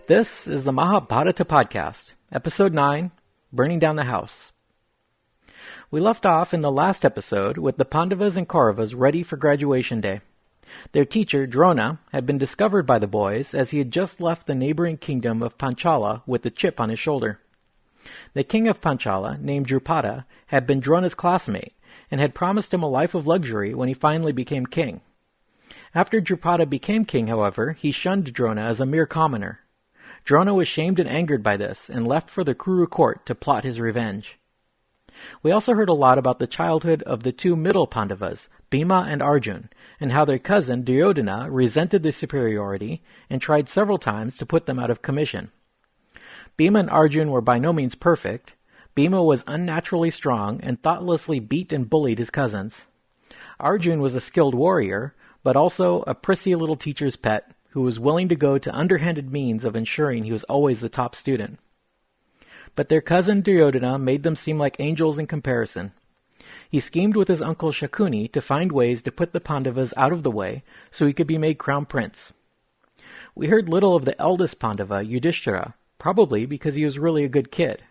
This is the Mahabharata podcast, Episode 9, Burning Down the House. We left off in the last episode with the Pandavas and Kauravas ready for graduation day. Their teacher, Drona, had been discovered by the boys as he had just left the neighboring kingdom of Panchala with a chip on his shoulder. The king of Panchala, named Drupada, had been Drona's classmate and had promised him a life of luxury when he finally became king. After Drupada became king, however, he shunned Drona as a mere commoner. Drona was shamed and angered by this, and left for the Kuru court to plot his revenge. We also heard a lot about the childhood of the two middle Pandavas, Bhima and Arjun, and how their cousin Duryodhana resented their superiority and tried several times to put them out of commission. Bhima and Arjun were by no means perfect. Bhima was unnaturally strong and thoughtlessly beat and bullied his cousins. Arjun was a skilled warrior, but also a prissy little teacher's pet who was willing to go to underhanded means of ensuring he was always the top student. But their cousin Duryodhana made them seem like angels in comparison. He schemed with his uncle Shakuni to find ways to put the Pandavas out of the way so he could be made crown prince. We heard little of the eldest Pandava, Yudhishthira, probably because he was really a good kid.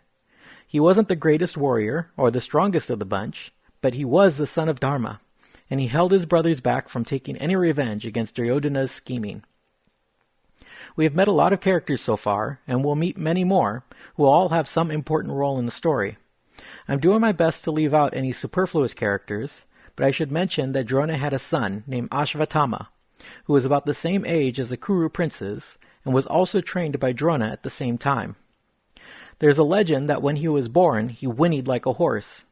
He wasn't the greatest warrior or the strongest of the bunch, but he was the son of Dharma, and he held his brothers back from taking any revenge against Duryodhana's scheming. We have met a lot of characters so far, and we'll meet many more, who will all have some important role in the story. I'm doing my best to leave out any superfluous characters, but I should mention that Drona had a son named Ashvatthama, who was about the same age as the Kuru princes, and was also trained by Drona at the same time. There's a legend that when he was born, he whinnied like a horse.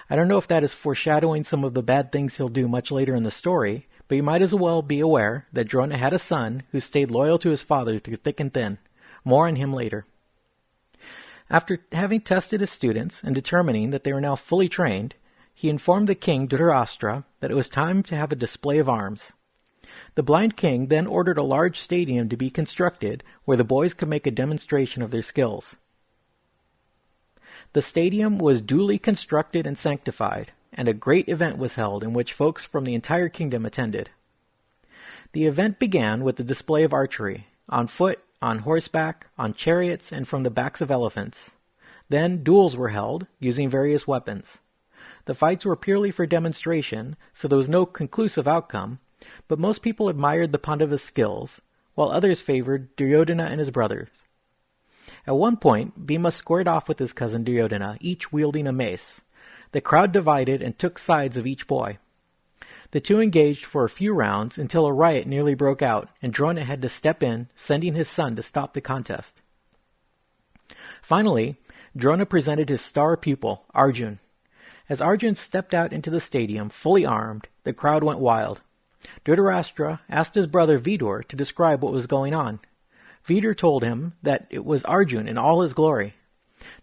I don't know if that is foreshadowing some of the bad things he'll do much later in the story, but you might as well be aware that Drona had a son who stayed loyal to his father through thick and thin. More on him later. After having tested his students and determining that they were now fully trained, he informed the king Dhritarashtra that it was time to have a display of arms. The blind king then ordered a large stadium to be constructed where the boys could make a demonstration of their skills. The stadium was duly constructed and sanctified, and a great event was held in which folks from the entire kingdom attended. The event began with the display of archery, on foot, on horseback, on chariots, and from the backs of elephants. Then duels were held, using various weapons. The fights were purely for demonstration, so there was no conclusive outcome, but most people admired the Pandavas' skills, while others favored Duryodhana and his brothers. At one point, Bhima squared off with his cousin Duryodhana, each wielding a mace. The crowd divided and took sides of each boy. The two engaged for a few rounds until a riot nearly broke out, and Drona had to step in, sending his son to stop the contest. Finally, Drona presented his star pupil, Arjun. As Arjun stepped out into the stadium, fully armed, the crowd went wild. Dhritarashtra asked his brother Vidur to describe what was going on. Vidur told him that it was Arjun in all his glory.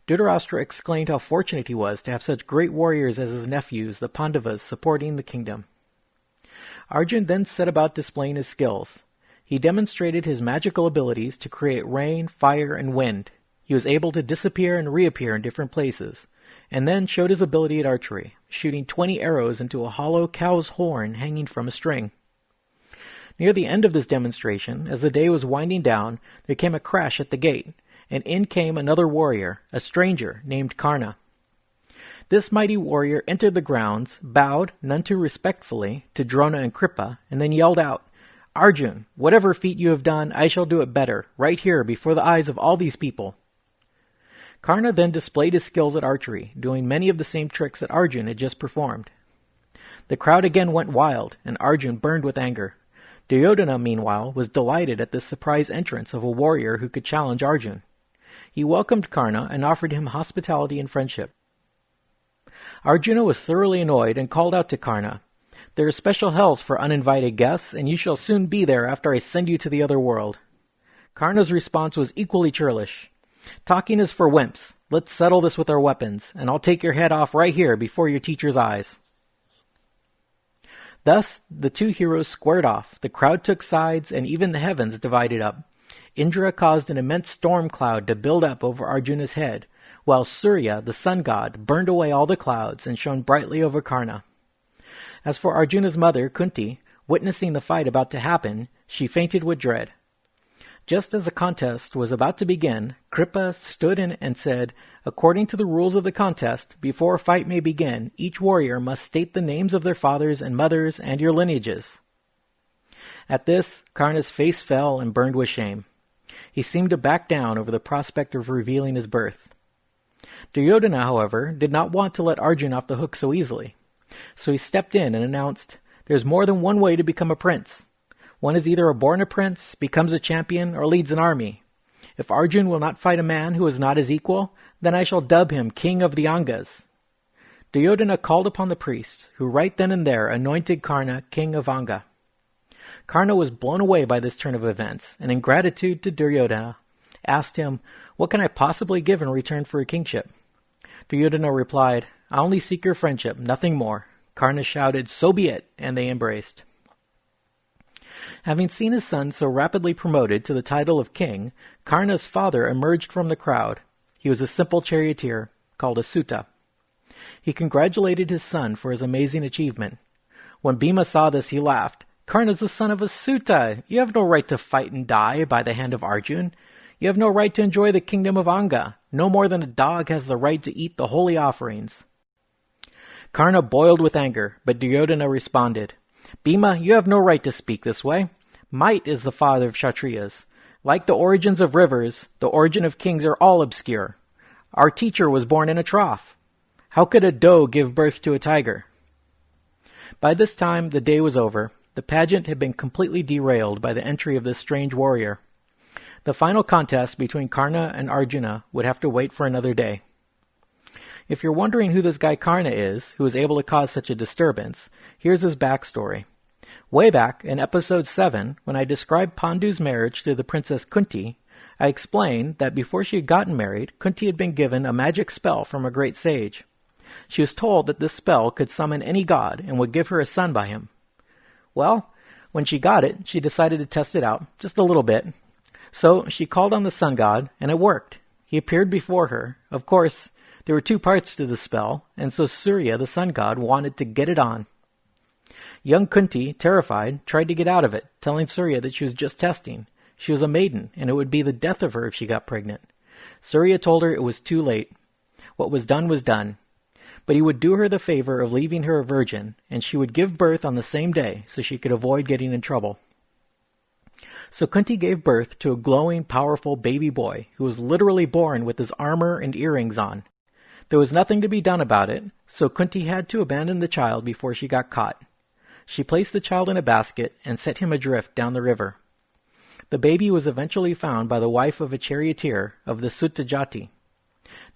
Dhritarashtra exclaimed how fortunate he was to have such great warriors as his nephews, the Pandavas, supporting the kingdom. Arjun then set about displaying his skills. He demonstrated his magical abilities to create rain, fire, and wind. He was able to disappear and reappear in different places, and then showed his ability at archery, shooting 20 arrows into a hollow cow's horn hanging from a string. Near the end of this demonstration, as the day was winding down, there came a crash at the gate, and in came another warrior, a stranger named Karna. This mighty warrior entered the grounds, bowed, none too respectfully, to Drona and Kripa, and then yelled out, "Arjun, whatever feat you have done, I shall do it better, right here, before the eyes of all these people." Karna then displayed his skills at archery, doing many of the same tricks that Arjun had just performed. The crowd again went wild, and Arjun burned with anger. Duryodhana, meanwhile, was delighted at this surprise entrance of a warrior who could challenge Arjun. He welcomed Karna and offered him hospitality and friendship. Arjuna was thoroughly annoyed and called out to Karna, "There are special hells for uninvited guests, and you shall soon be there after I send you to the other world." Karna's response was equally churlish. "Talking is for wimps. Let's settle this with our weapons, and I'll take your head off right here before your teacher's eyes." Thus, the two heroes squared off, the crowd took sides, and even the heavens divided up. Indra caused an immense storm cloud to build up over Arjuna's head, while Surya, the sun god, burned away all the clouds and shone brightly over Karna. As for Arjuna's mother, Kunti, witnessing the fight about to happen, she fainted with dread. Just as the contest was about to begin, Kripa stood in and said, "According to the rules of the contest, before a fight may begin, each warrior must state the names of their fathers and mothers and your lineages." At this, Karna's face fell and burned with shame. He seemed to back down over the prospect of revealing his birth. Duryodhana, however, did not want to let Arjun off the hook so easily. So he stepped in and announced, "There's more than one way to become a prince. One is either born a prince, becomes a champion, or leads an army. If Arjun will not fight a man who is not his equal, then I shall dub him king of the Angas." Duryodhana called upon the priests, who right then and there anointed Karna king of Anga. Karna was blown away by this turn of events, and in gratitude to Duryodhana, asked him, "What can I possibly give in return for a kingship?" Duryodhana replied, "I only seek your friendship, nothing more." Karna shouted, "So be it," and they embraced. Having seen his son so rapidly promoted to the title of king, Karna's father emerged from the crowd. He was a simple charioteer, called a Sutta. He congratulated his son for his amazing achievement. When Bhima saw this, he laughed. "Karna's the son of a Sutta. You have no right to fight and die by the hand of Arjun. You have no right to enjoy the kingdom of Anga, no more than a dog has the right to eat the holy offerings." Karna boiled with anger, but Duryodhana responded, "Bhima, you have no right to speak this way. Might is the father of Kshatriyas. Like the origins of rivers, the origin of kings are all obscure. Our teacher was born in a trough. How could a doe give birth to a tiger?" By this time, the day was over. The pageant had been completely derailed by the entry of this strange warrior. The final contest between Karna and Arjuna would have to wait for another day. If you're wondering who this guy Karna is, who was able to cause such a disturbance, here's his backstory. Way back in episode 7, when I described Pandu's marriage to the princess Kunti, I explained that before she had gotten married, Kunti had been given a magic spell from a great sage. She was told that this spell could summon any god and would give her a son by him. Well, when she got it, she decided to test it out, just a little bit. So she called on the sun god, and it worked. He appeared before her. Of course, there were two parts to the spell, and so Surya, the sun god, wanted to get it on. Young Kunti, terrified, tried to get out of it, telling Surya that she was just testing. She was a maiden, and it would be the death of her if she got pregnant. Surya told her it was too late. What was done, but he would do her the favor of leaving her a virgin, and she would give birth on the same day so she could avoid getting in trouble. So Kunti gave birth to a glowing, powerful baby boy who was literally born with his armor and earrings on. There was nothing to be done about it, so Kunti had to abandon the child before she got caught. She placed the child in a basket and set him adrift down the river. The baby was eventually found by the wife of a charioteer of the Sutta Jati.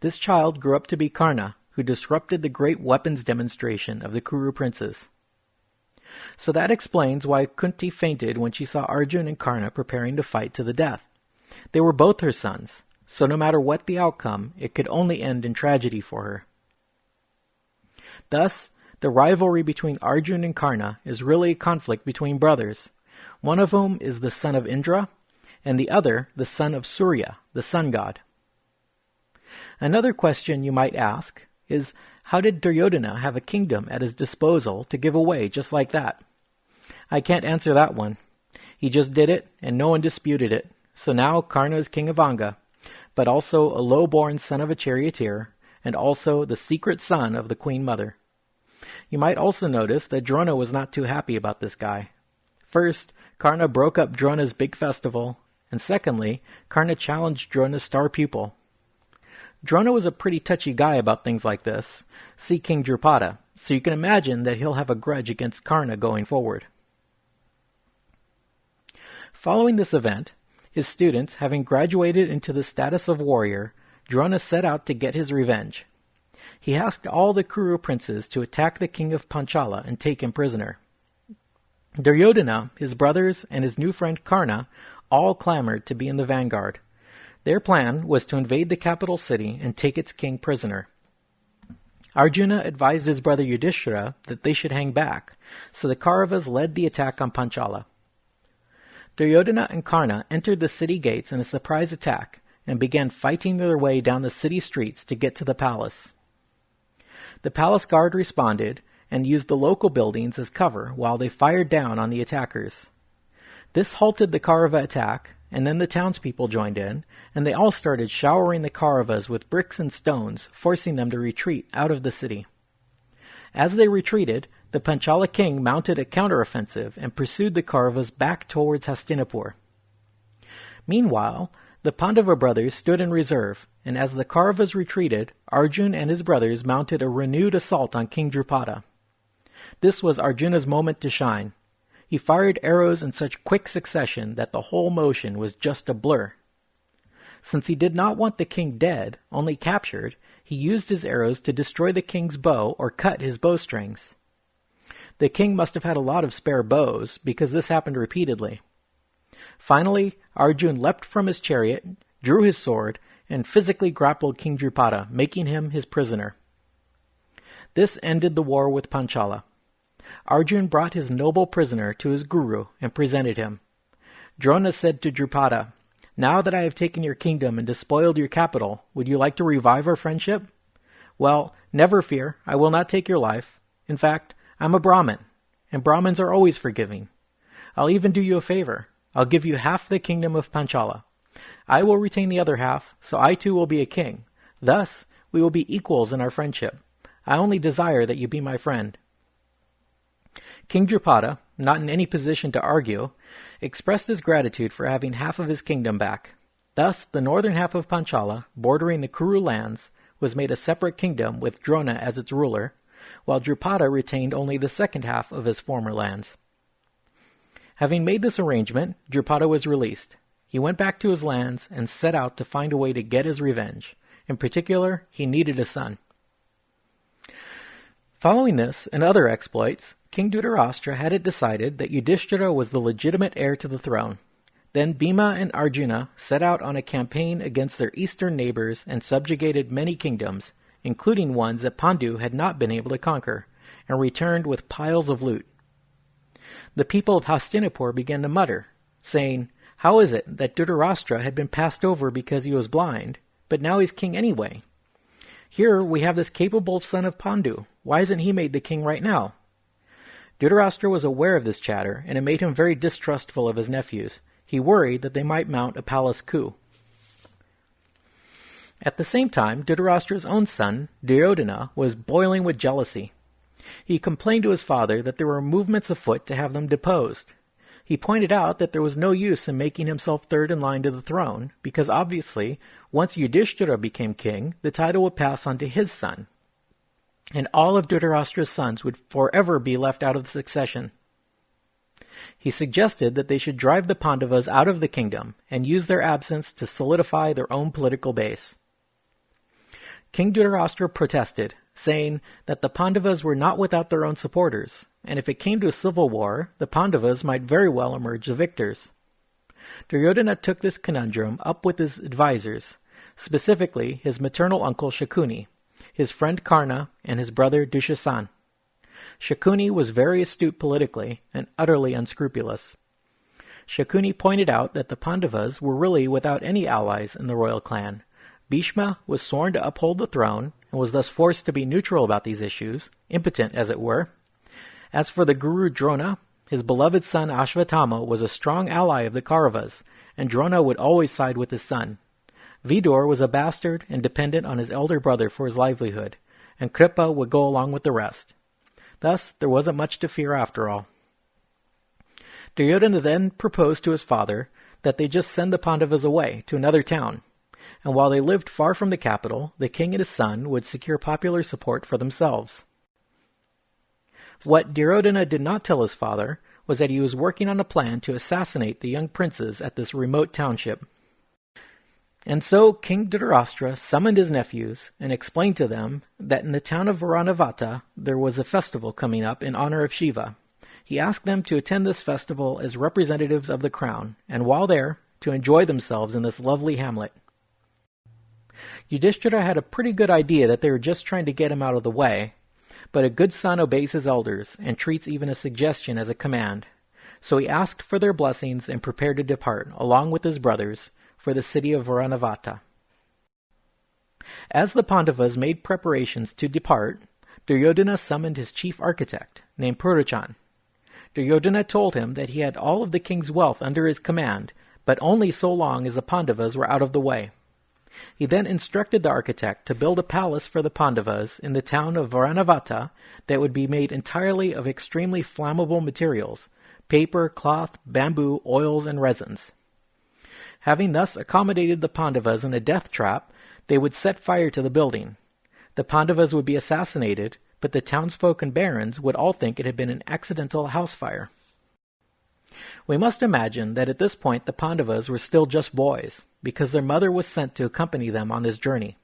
This child grew up to be Karna, who disrupted the great weapons demonstration of the Kuru princes. So that explains why Kunti fainted when she saw Arjun and Karna preparing to fight to the death. They were both her sons, so no matter what the outcome, it could only end in tragedy for her. Thus, the rivalry between Arjun and Karna is really a conflict between brothers, one of whom is the son of Indra, and the other the son of Surya, the sun god. Another question you might ask is, how did Duryodhana have a kingdom at his disposal to give away just like that? I can't answer that one. He just did it, and no one disputed it. So now Karna is king of Anga, but also a low-born son of a charioteer, and also the secret son of the queen mother. You might also notice that Drona was not too happy about this guy. First, Karna broke up Drona's big festival, and secondly, Karna challenged Drona's star pupil. Drona was a pretty touchy guy about things like this. See King Drupada, so you can imagine that he'll have a grudge against Karna going forward. Following this event, his students, having graduated into the status of warrior, Drona set out to get his revenge. He asked all the Kuru princes to attack the king of Panchala and take him prisoner. Duryodhana, his brothers, and his new friend Karna all clamored to be in the vanguard. Their plan was to invade the capital city and take its king prisoner. Arjuna advised his brother Yudhishthira that they should hang back, so the Kauravas led the attack on Panchala. Duryodhana and Karna entered the city gates in a surprise attack and began fighting their way down the city streets to get to the palace. The palace guard responded and used the local buildings as cover while they fired down on the attackers. This halted the Kaurava attack, and then the townspeople joined in, and they all started showering the Kauravas with bricks and stones, forcing them to retreat out of the city. As they retreated, the Panchala king mounted a counteroffensive and pursued the Kauravas back towards Hastinapur. Meanwhile, the Pandava brothers stood in reserve, and as the Kauravas retreated, Arjun and his brothers mounted a renewed assault on King Drupada. This was Arjuna's moment to shine. He fired arrows in such quick succession that the whole motion was just a blur. Since he did not want the king dead, only captured, he used his arrows to destroy the king's bow or cut his bowstrings. The king must have had a lot of spare bows, because this happened repeatedly. Finally, Arjun leapt from his chariot, drew his sword, and physically grappled King Drupada, making him his prisoner. This ended the war with Panchala. Arjun brought his noble prisoner to his guru and presented him. Drona said to Drupada, "Now that I have taken your kingdom and despoiled your capital, would you like to revive our friendship? Well, never fear, I will not take your life. In fact, I'm a Brahmin, and Brahmins are always forgiving. I'll even do you a favor. I'll give you half the kingdom of Panchala. I will retain the other half, so I too will be a king. Thus, we will be equals in our friendship. I only desire that you be my friend." King Drupada, not in any position to argue, expressed his gratitude for having half of his kingdom back. Thus, the northern half of Panchala, bordering the Kuru lands, was made a separate kingdom with Drona as its ruler, while Drupada retained only the second half of his former lands. Having made this arrangement, Drupada was released. He went back to his lands and set out to find a way to get his revenge. In particular, he needed a son. Following this and other exploits, King Dhritarashtra had it decided that Yudhishthira was the legitimate heir to the throne. Then Bhima and Arjuna set out on a campaign against their eastern neighbors and subjugated many kingdoms, including ones that Pandu had not been able to conquer, and returned with piles of loot. The people of Hastinapur began to mutter, saying, "How is it that Dhritarashtra had been passed over because he was blind, but now he's king anyway? Here we have this capable son of Pandu. Why isn't he made the king right now?" Dhritarashtra was aware of this chatter, and it made him very distrustful of his nephews. He worried that they might mount a palace coup. At the same time, Dhritarashtra's own son, Duryodhana, was boiling with jealousy. He complained to his father that there were movements afoot to have them deposed. He pointed out that there was no use in making himself third in line to the throne, because obviously, once Yudhishthira became king, the title would pass on to his son, and all of Dhritarashtra's sons would forever be left out of the succession. He suggested that they should drive the Pandavas out of the kingdom and use their absence to solidify their own political base. King Dhritarashtra protested, saying that the Pandavas were not without their own supporters, and if it came to a civil war, the Pandavas might very well emerge the victors. Duryodhana took this conundrum up with his advisors, specifically his maternal uncle Shakuni, his friend Karna, and his brother Dushasan. Shakuni was very astute politically and utterly unscrupulous. Shakuni pointed out that the Pandavas were really without any allies in the royal clan. Bhishma was sworn to uphold the throne and was thus forced to be neutral about these issues, impotent as it were. As for the Guru Drona, his beloved son Ashvatthama was a strong ally of the Kauravas, and Drona would always side with his son. Vidur was a bastard and dependent on his elder brother for his livelihood, and Kripa would go along with the rest. Thus, there wasn't much to fear after all. Duryodhana then proposed to his father that they just send the Pandavas away to another town, and while they lived far from the capital, the king and his son would secure popular support for themselves. What Duryodhana did not tell his father was that he was working on a plan to assassinate the young princes at this remote township. And so King Dhritarashtra summoned his nephews and explained to them that in the town of Varanavata there was a festival coming up in honor of Shiva. He asked them to attend this festival as representatives of the crown, and while there, to enjoy themselves in this lovely hamlet. Yudhishthira had a pretty good idea that they were just trying to get him out of the way, but a good son obeys his elders and treats even a suggestion as a command. So he asked for their blessings and prepared to depart, along with his brothers, for the city of Varanavata. As the Pandavas made preparations to depart, Duryodhana summoned his chief architect, named Purochan. Duryodhana told him that he had all of the king's wealth under his command, but only so long as the Pandavas were out of the way. He then instructed the architect to build a palace for the Pandavas in the town of Varanavata that would be made entirely of extremely flammable materials: paper, cloth, bamboo, oils, and resins. Having thus accommodated the Pandavas in a death trap, they would set fire to the building. The Pandavas would be assassinated, but the townsfolk and barons would all think it had been an accidental house fire. We must imagine that at this point the Pandavas were still just boys, because their mother was sent to accompany them on this journey.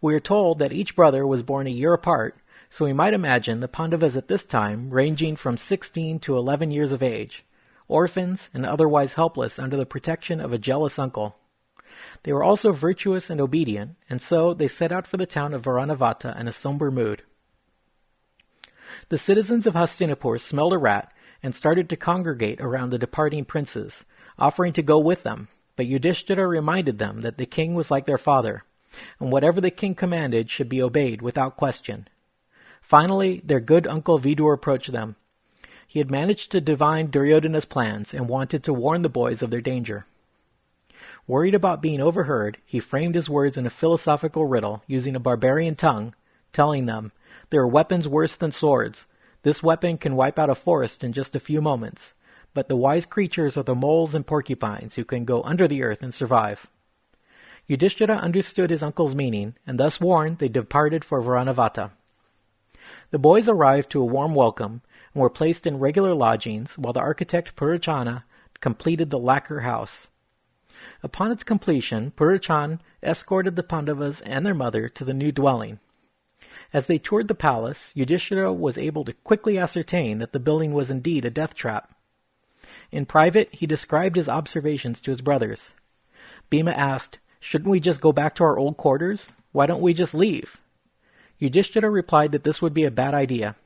We are told that each brother was born a year apart, so we might imagine the Pandavas at this time ranging from 16 to 11 years of age, orphans and otherwise helpless under the protection of a jealous uncle. They were also virtuous and obedient, and so they set out for the town of Varanavata in a somber mood. The citizens of Hastinapur smelled a rat and started to congregate around the departing princes, offering to go with them, but Yudhishthira reminded them that the king was like their father, and whatever the king commanded should be obeyed without question. Finally, their good uncle Vidur approached them. He had managed to divine Duryodhana's plans and wanted to warn the boys of their danger. Worried about being overheard, he framed his words in a philosophical riddle using a barbarian tongue, telling them, "There are weapons worse than swords. This weapon can wipe out a forest in just a few moments, but the wise creatures are the moles and porcupines who can go under the earth and survive." Yudhishthira understood his uncle's meaning, and thus warned, they departed for Varanavata. The boys arrived to a warm welcome and were placed in regular lodgings while the architect Purachana completed the lacquer house. Upon its completion, Purachan escorted the Pandavas and their mother to the new dwelling. As they toured the palace, Yudhishthira was able to quickly ascertain that the building was indeed a death trap. In private, he described his observations to his brothers. Bhima asked, "Shouldn't we just go back to our old quarters? Why don't we just leave?" Yudhishthira replied that this would be a bad idea.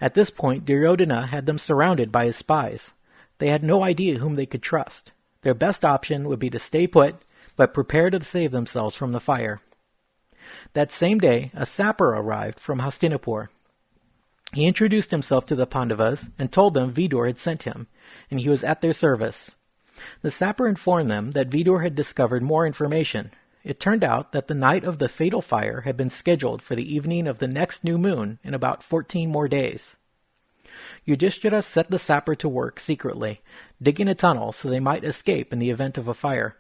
At this point, Duryodhana had them surrounded by his spies. They had no idea whom they could trust. Their best option would be to stay put, but prepare to save themselves from the fire. That same day, a sapper arrived from Hastinapur. He introduced himself to the Pandavas and told them Vidur had sent him, and he was at their service. The sapper informed them that Vidur had discovered more information. It turned out that the night of the fatal fire had been scheduled for the evening of the next new moon in about 14 more days. Yudhishthira set the sapper to work secretly, digging a tunnel so they might escape in the event of a fire.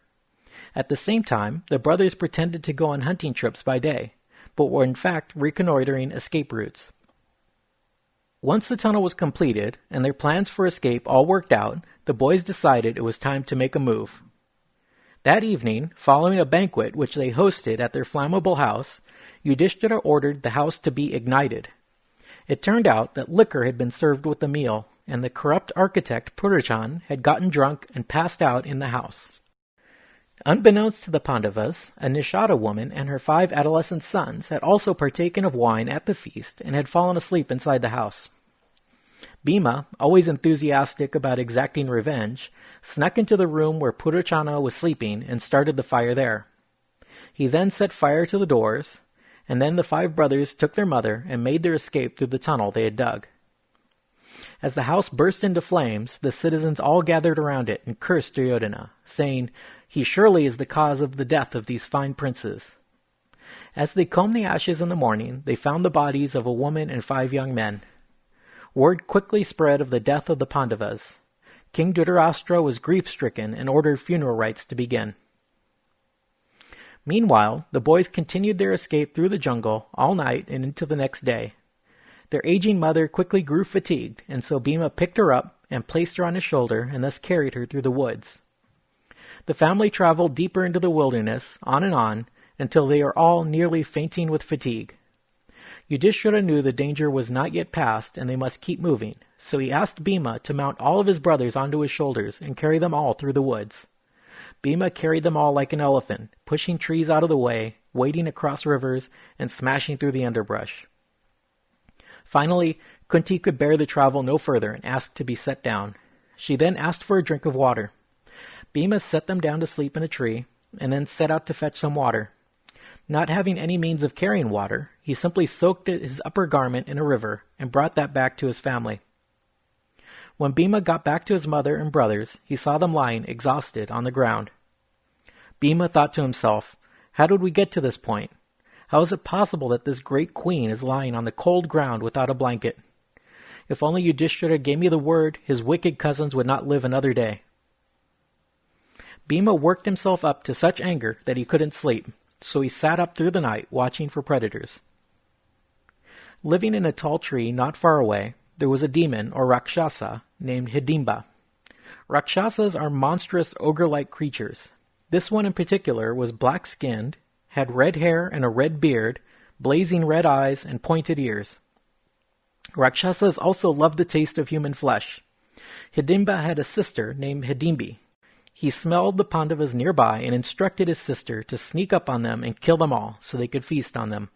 At the same time, the brothers pretended to go on hunting trips by day, but were in fact reconnoitering escape routes. Once the tunnel was completed, and their plans for escape all worked out, the boys decided it was time to make a move. That evening, following a banquet which they hosted at their flammable house, Yudhishthira ordered the house to be ignited. It turned out that liquor had been served with the meal, and the corrupt architect Purachan had gotten drunk and passed out in the house. Unbeknownst to the Pandavas, a Nishada woman and her 5 adolescent sons had also partaken of wine at the feast and had fallen asleep inside the house. Bhima, always enthusiastic about exacting revenge, snuck into the room where Purachana was sleeping and started the fire there. He then set fire to the doors, and then the 5 brothers took their mother and made their escape through the tunnel they had dug. As the house burst into flames, the citizens all gathered around it and cursed Duryodhana, saying, "He surely is the cause of the death of these fine princes." As they combed the ashes in the morning, they found the bodies of a woman and 5 young men. Word quickly spread of the death of the Pandavas. King Dhritarashtra was grief-stricken and ordered funeral rites to begin. Meanwhile, the boys continued their escape through the jungle all night and into the next day. Their aging mother quickly grew fatigued, and so Bhima picked her up and placed her on his shoulder and thus carried her through the woods. The family traveled deeper into the wilderness, on, until they are all nearly fainting with fatigue. Yudhishthira knew the danger was not yet past and they must keep moving, so he asked Bhima to mount all of his brothers onto his shoulders and carry them all through the woods. Bhima carried them all like an elephant, pushing trees out of the way, wading across rivers, and smashing through the underbrush. Finally, Kunti could bear the travel no further and asked to be set down. She then asked for a drink of water. Bhima set them down to sleep in a tree, and then set out to fetch some water. Not having any means of carrying water, he simply soaked his upper garment in a river and brought that back to his family. When Bhima got back to his mother and brothers, he saw them lying exhausted on the ground. Bhima thought to himself, "How did we get to this point? How is it possible that this great queen is lying on the cold ground without a blanket? If only Yudhishthira gave me the word, his wicked cousins would not live another day." Bhima worked himself up to such anger that he couldn't sleep, so he sat up through the night watching for predators. Living in a tall tree not far away, there was a demon or Rakshasa named Hidimba. Rakshasas are monstrous ogre-like creatures. This one in particular was black-skinned, had red hair and a red beard, blazing red eyes, and pointed ears. Rakshasas also loved the taste of human flesh. Hidimba had a sister named Hidimbi. He smelled the Pandavas nearby and instructed his sister to sneak up on them and kill them all so they could feast on them.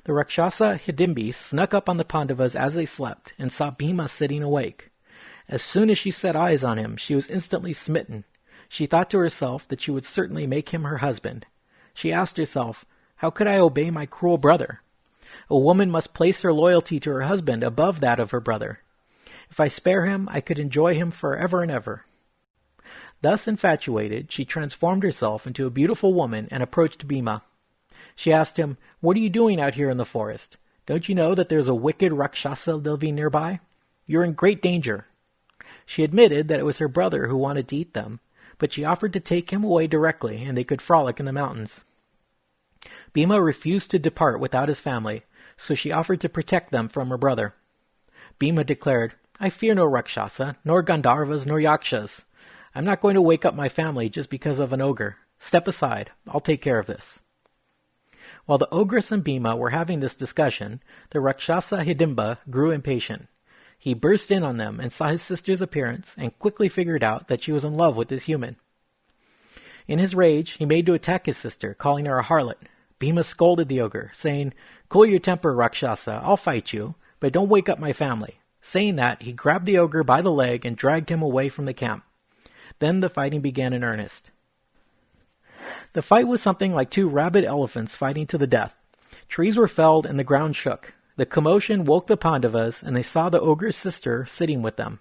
The Rakshasa Hidimbi snuck up on the Pandavas as they slept and saw Bhima sitting awake. As soon as she set eyes on him, she was instantly smitten. She thought to herself that she would certainly make him her husband. She asked herself, "How could I obey my cruel brother? A woman must place her loyalty to her husband above that of her brother. If I spare him, I could enjoy him forever and ever." Thus infatuated, she transformed herself into a beautiful woman and approached Bhima. She asked him, "What are you doing out here in the forest? Don't you know that there's a wicked Rakshasa living nearby? You're in great danger." She admitted that it was her brother who wanted to eat them, but she offered to take him away directly and they could frolic in the mountains. Bhima refused to depart without his family, so she offered to protect them from her brother. Bhima declared, "I fear no Rakshasa, nor Gandharvas, nor Yakshas. I'm not going to wake up my family just because of an ogre. Step aside. I'll take care of this." While the ogress and Bhima were having this discussion, the Rakshasa Hidimba grew impatient. He burst in on them and saw his sister's appearance and quickly figured out that she was in love with this human. In his rage, he made to attack his sister, calling her a harlot. Bhima scolded the ogre, saying, "Cool your temper, Rakshasa. I'll fight you, but don't wake up my family." Saying that, he grabbed the ogre by the leg and dragged him away from the camp. Then the fighting began in earnest. The fight was something like two rabid elephants fighting to the death. Trees were felled and the ground shook. The commotion woke the Pandavas, and they saw the ogre's sister sitting with them.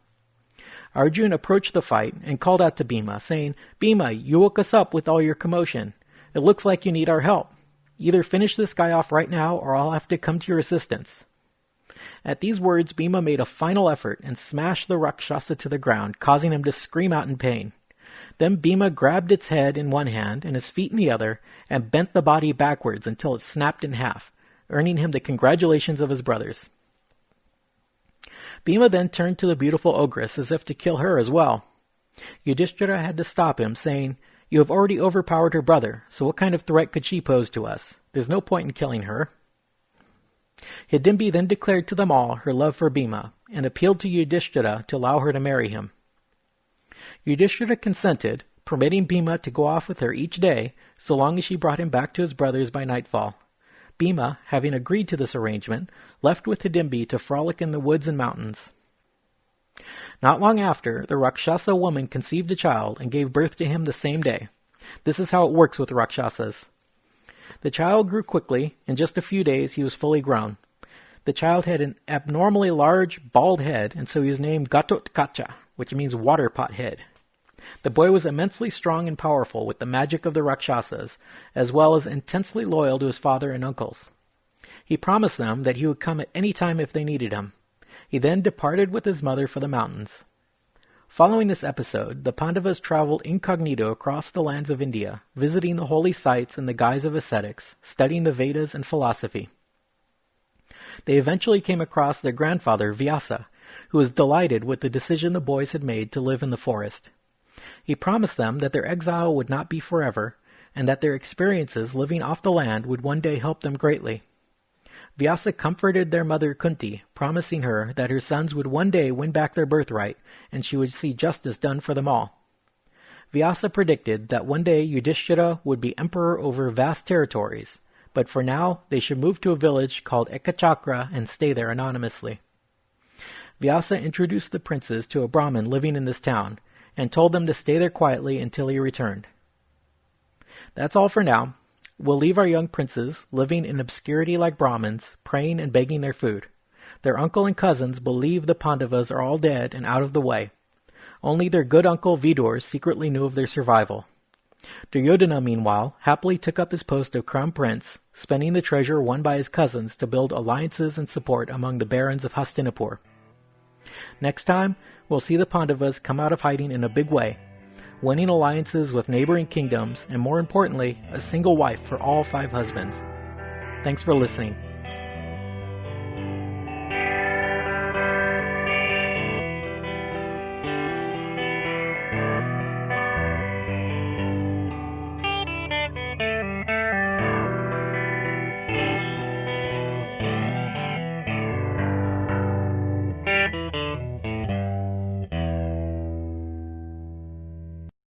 Arjun approached the fight and called out to Bhima, saying, "Bhima, you woke us up with all your commotion. It looks like you need our help. Either finish this guy off right now, or I'll have to come to your assistance." At these words, Bhima made a final effort and smashed the Rakshasa to the ground, causing him to scream out in pain. Then Bhima grabbed its head in one hand and its feet in the other, and bent the body backwards until it snapped in half, earning him the congratulations of his brothers. Bhima then turned to the beautiful ogress as if to kill her as well. Yudhishthira had to stop him, saying, "You have already overpowered her brother, so what kind of threat could she pose to us? There's no point in killing her." Hidimbi then declared to them all her love for Bhima, and appealed to Yudhishthira to allow her to marry him. Yudhishthira consented, permitting Bhima to go off with her each day, so long as she brought him back to his brothers by nightfall. Bhima, having agreed to this arrangement, left with Hidimbi to frolic in the woods and mountains. Not long after, the Rakshasa woman conceived a child and gave birth to him the same day. This is how it works with Rakshasas. The child grew quickly. In just a few days, he was fully grown. The child had an abnormally large, bald head, and so he was named Gatotkacha, which means water pot head. The boy was immensely strong and powerful with the magic of the Rakshasas, as well as intensely loyal to his father and uncles. He promised them that he would come at any time if they needed him. He then departed with his mother for the mountains. Following this episode, the Pandavas traveled incognito across the lands of India, visiting the holy sites in the guise of ascetics, studying the Vedas and philosophy. They eventually came across their grandfather, Vyasa, who was delighted with the decision the boys had made to live in the forest. He promised them that their exile would not be forever, and that their experiences living off the land would one day help them greatly. Vyasa comforted their mother Kunti, promising her that her sons would one day win back their birthright, and she would see justice done for them all. Vyasa predicted that one day Yudhishthira would be emperor over vast territories, but for now they should move to a village called Ekachakra and stay there anonymously. Vyasa introduced the princes to a Brahmin living in this town, and told them to stay there quietly until he returned. That's all for now. We'll leave our young princes living in obscurity like Brahmins, praying and begging their food. Their uncle and cousins believe the Pandavas are all dead and out of the way. Only their good uncle Vidur secretly knew of their survival. Duryodhana, meanwhile, happily took up his post of crown prince, spending the treasure won by his cousins to build alliances and support among the barons of Hastinapur. Next time, we'll see the Pandavas come out of hiding in a big way, winning alliances with neighboring kingdoms and, more importantly, a single wife for all 5 husbands. Thanks for listening.